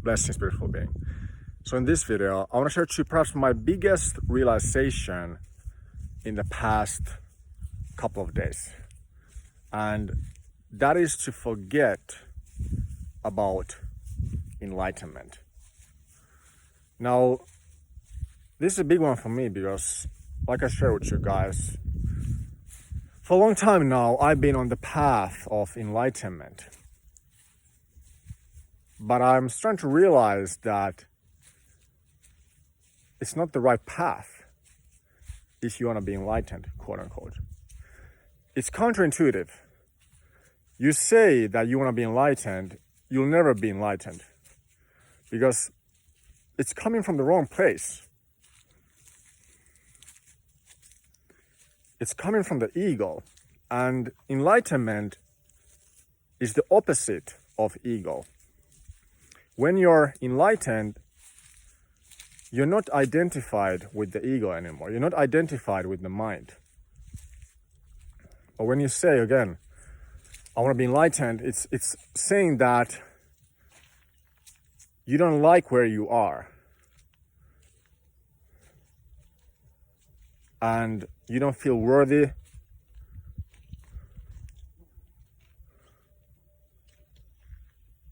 blessing, spiritual being. So in this video, I want to share to you perhaps my biggest realization in the past couple of days. And that is to forget about enlightenment. Now, this is a big one for me because, like I shared with you guys, for a long time now, I've been on the path of enlightenment. But I'm starting to realize that it's not the right path if you want to be enlightened, quote unquote. It's counterintuitive. You say that you want to be enlightened, you'll never be enlightened because it's coming from the wrong place. It's coming from the ego, and enlightenment is the opposite of ego. When you're enlightened, you're not identified with the ego anymore. You're not identified with the mind. But when you say, again, I want to be enlightened, it's saying that you don't like where you are. And you don't feel worthy.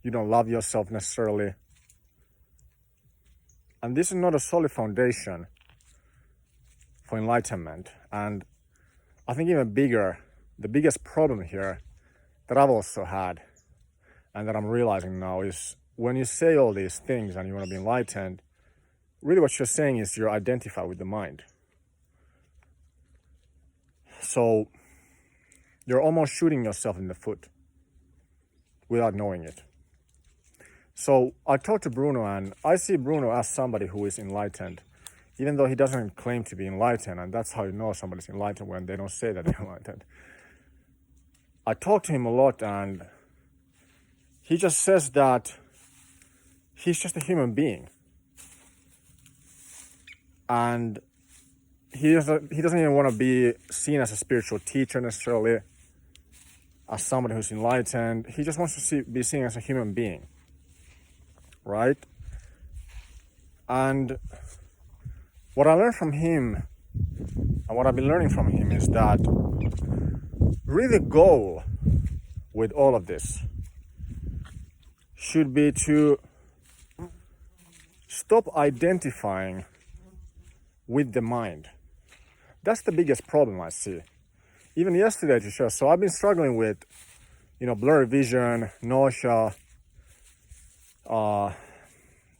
You don't love yourself necessarily. And this is not a solid foundation for enlightenment. And I think even bigger, the biggest problem here that I've also had and that I'm realizing now is when you say all these things and you want to be enlightened, really what you're saying is you're identified with the mind. So you're almost shooting yourself in the foot without knowing it. So I talked to Bruno, and I see Bruno as somebody who is enlightened, even though he doesn't claim to be enlightened, and that's how you know somebody's enlightened, when they don't say that they're enlightened. I talked to him a lot, and he just says that he's just a human being. And he doesn't even want to be seen as a spiritual teacher necessarily, as somebody who's enlightened. He just wants to be seen as a human being, right? And what I learned from him, and what I've been learning from him, is that really the goal with all of this should be to stop identifying with the mind. That's the biggest problem I see. Even yesterday to show. So I've been struggling with, blurry vision, nausea,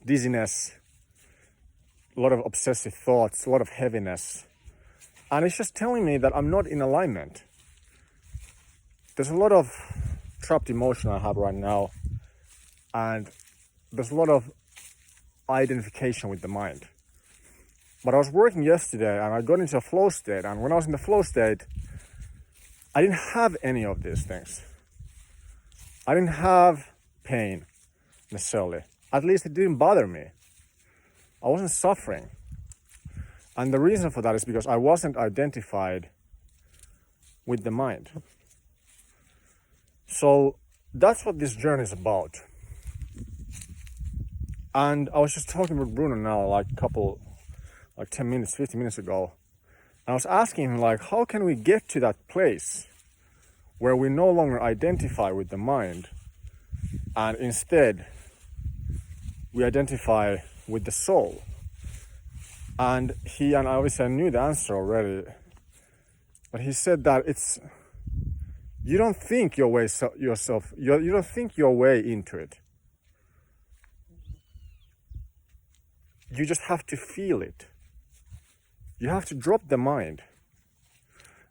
dizziness, a lot of obsessive thoughts, a lot of heaviness. And it's just telling me that I'm not in alignment. There's a lot of trapped emotion I have right now. And there's a lot of identification with the mind. But I was working yesterday and I got into a flow state. And when I was in the flow state, I didn't have any of these things. I didn't have pain necessarily. At least it didn't bother me. I wasn't suffering. And the reason for that is because I wasn't identified with the mind. So that's what this journey is about. And I was just talking with Bruno now, like 10 minutes, 15 minutes ago. And I was asking him, how can we get to that place where we no longer identify with the mind and instead we identify with the soul? And obviously I knew the answer already, but he said that you don't think your way yourself, you don't think your way into it. You just have to feel it. You have to drop the mind.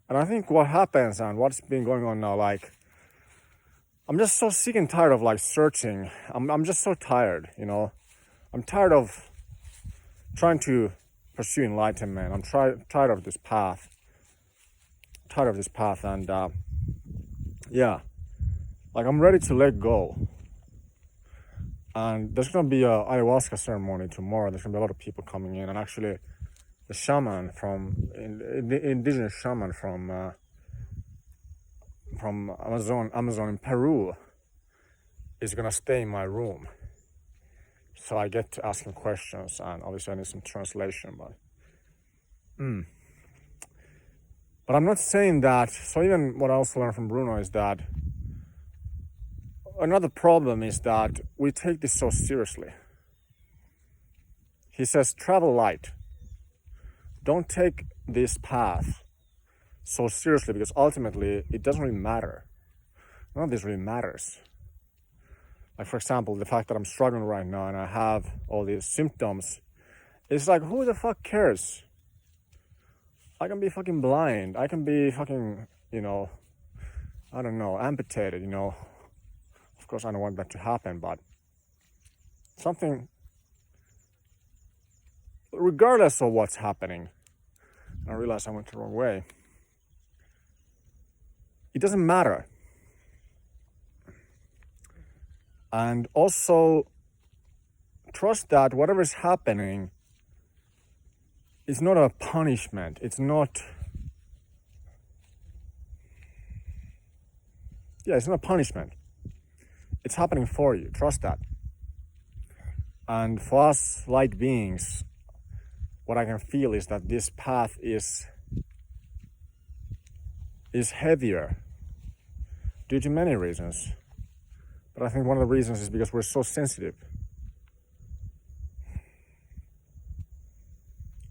And I think what happens and what's been going on now, I'm just so sick and tired of searching. I'm just so tired, I'm tired of trying to pursue enlightenment. I'm tired of this path. And I'm ready to let go. And there's going to be a ayahuasca ceremony tomorrow. There's going to be a lot of people coming in, and actually the shaman the indigenous shaman from Amazon in Peru is gonna stay in my room. So I get to ask him questions, and obviously I need some translation, but I'm not saying that. So even what I also learned from Bruno is that another problem is that we take this so seriously. He says, travel light. Don't take this path so seriously, because ultimately it doesn't really matter. None of this really matters. Like, for example, the fact that I'm struggling right now and I have all these symptoms, it's like, who the fuck cares? I can be fucking blind. I can be fucking, I don't know, amputated, Of course, I don't want that to happen, but something, regardless of what's happening, I realize I went the wrong way. It doesn't matter. And also trust that whatever is happening is not a punishment. It's not a punishment. It's happening for you. Trust that. And for us light beings, what I can feel is that this path is heavier due to many reasons. But I think one of the reasons is because we're so sensitive.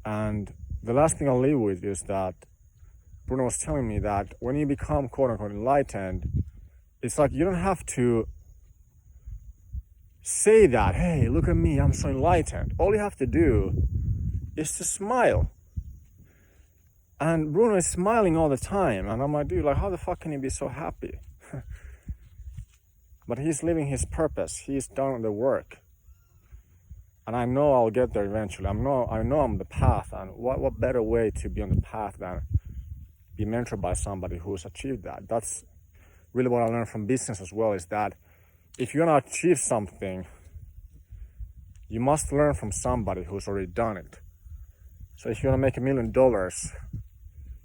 And the last thing I'll leave with is that Bruno was telling me that when you become quote unquote enlightened, it's like you don't have to say that, hey, look at me, I'm so enlightened. All you have to do is to smile. And Bruno is smiling all the time. And I'm like, dude, how the fuck can you be so happy? But he's living his purpose. He's done the work. And I know I'll get there eventually. I know I'm the path. And what better way to be on the path than be mentored by somebody who's achieved that? That's really what I learned from business as well, is that if you want to achieve something, you must learn from somebody who's already done it. So if you want to make $1 million,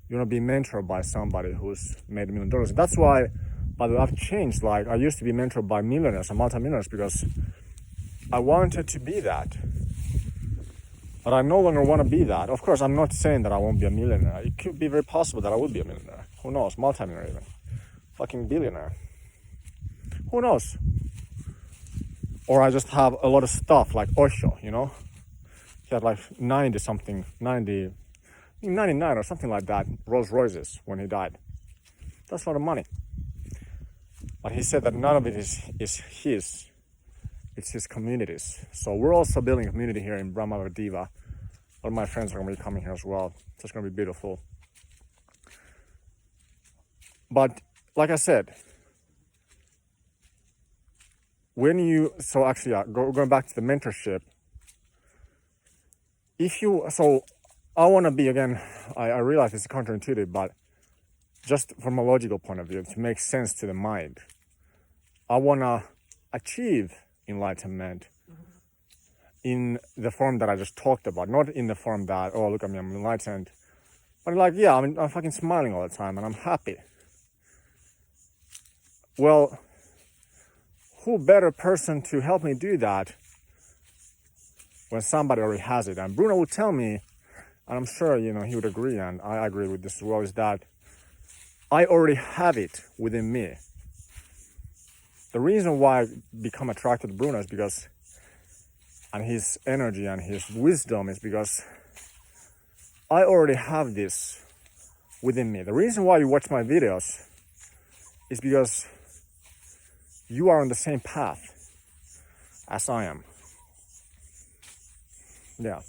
you want to be mentored by somebody who's made $1 million. That's why, by the way, I've changed. Like, I used to be mentored by millionaires and multimillionaires because I wanted to be that. But I no longer want to be that. Of course, I'm not saying that I won't be a millionaire. It could be very possible that I will be a millionaire. Who knows? Multimillionaire even. Fucking billionaire. Who knows? Or I just have a lot of stuff like Osho, He had like 99 or something like that, Rolls Royces when he died. That's a lot of money. But he said that none of it is his. It's his communities. So we're also building a community here in Brahmavadiva. A lot of my friends are going to be coming here as well. So it's going to be beautiful. But like I said, going back to the mentorship, I want to be, again, I realize it's counterintuitive, but just from a logical point of view, to make sense to the mind, I want to achieve enlightenment in the form that I just talked about, not in the form that, oh, look at me, I'm enlightened, but like, yeah, I'm fucking smiling all the time and I'm happy. Well, who better person to help me do that when somebody already has it? And Bruno would tell me, and I'm sure, he would agree, and I agree with this as well, is that I already have it within me. The reason why I become attracted to Bruno is because, and his energy and his wisdom is because I already have this within me. The reason why you watch my videos is because you are on the same path as I am. Yeah.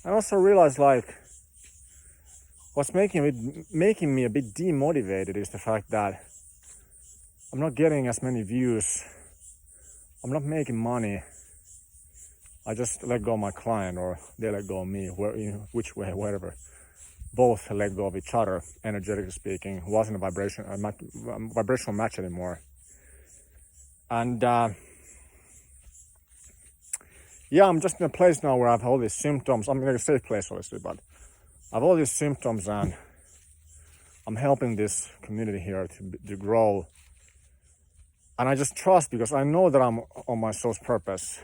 I also realized, what's making me a bit demotivated is the fact that I'm not getting as many views. I'm not making money. I just let go of my client, or they let go of me, which way, whatever. Both let go of each other, energetically speaking. It wasn't a vibrational match anymore. And I'm just in a place now where I have all these symptoms. I'm in a safe place, obviously, but I have all these symptoms, and I'm helping this community here to grow. And I just trust, because I know that I'm on my soul's purpose.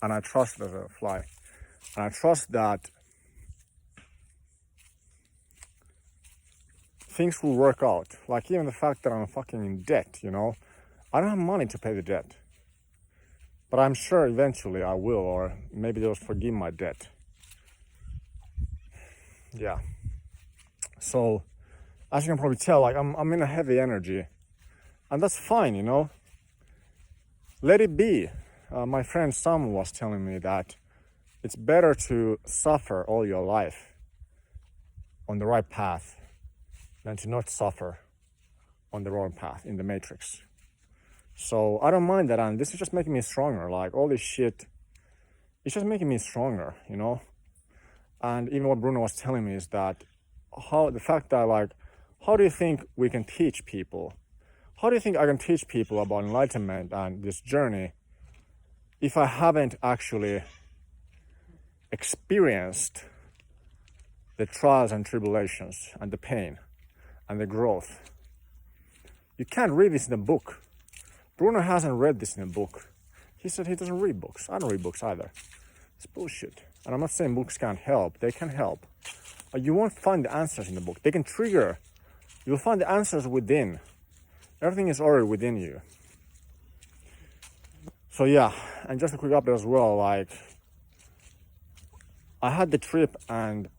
and I trust as a fly. And I trust that things will work out. Like even the fact that I'm fucking in debt, you know. I don't have money to pay the debt. But I'm sure eventually I will, or maybe they'll forgive my debt. Yeah. So, as you can probably tell, like I'm in a heavy energy. And that's fine, you know. Let it be. My friend Sam was telling me that it's better to suffer all your life on the right path than to not suffer on the wrong path in the matrix. So I don't mind that, and this is just making me stronger. Like all this shit, it's just making me stronger, you know. And even what Bruno was telling me is that how do you think we can teach people? How do you think I can teach people about enlightenment and this journey if I haven't actually experienced the trials and tribulations and the pain and the growth? You can't read this in a book. Bruno hasn't read this in a book. He said he doesn't read books. I don't read books either. It's bullshit. And I'm not saying books can't help. They can help. But you won't find the answers in the book. They can trigger. You'll find the answers within. Everything is already within you. So yeah, and just a quick update as well, like I had the trip, and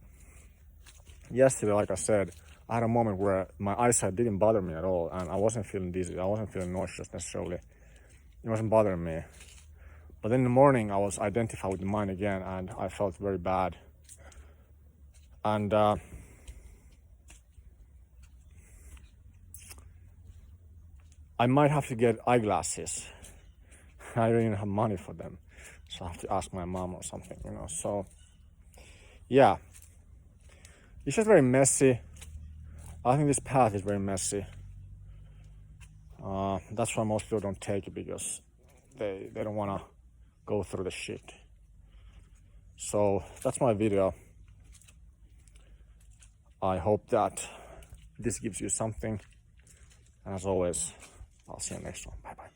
yesterday, like I said, I had a moment where my eyesight didn't bother me at all, and I wasn't feeling dizzy, I wasn't feeling nauseous necessarily. It wasn't bothering me. But then in the morning I was identified with the mind again, and I felt very bad. And I might have to get eyeglasses. I don't even have money for them, so I have to ask my mom or something, you know. So yeah, it's just very messy. I think this path is very messy. That's why most people don't take it, because they don't want to go through the shit. So that's my video. I hope that this gives you something. And as always, I'll see you next one. Bye bye.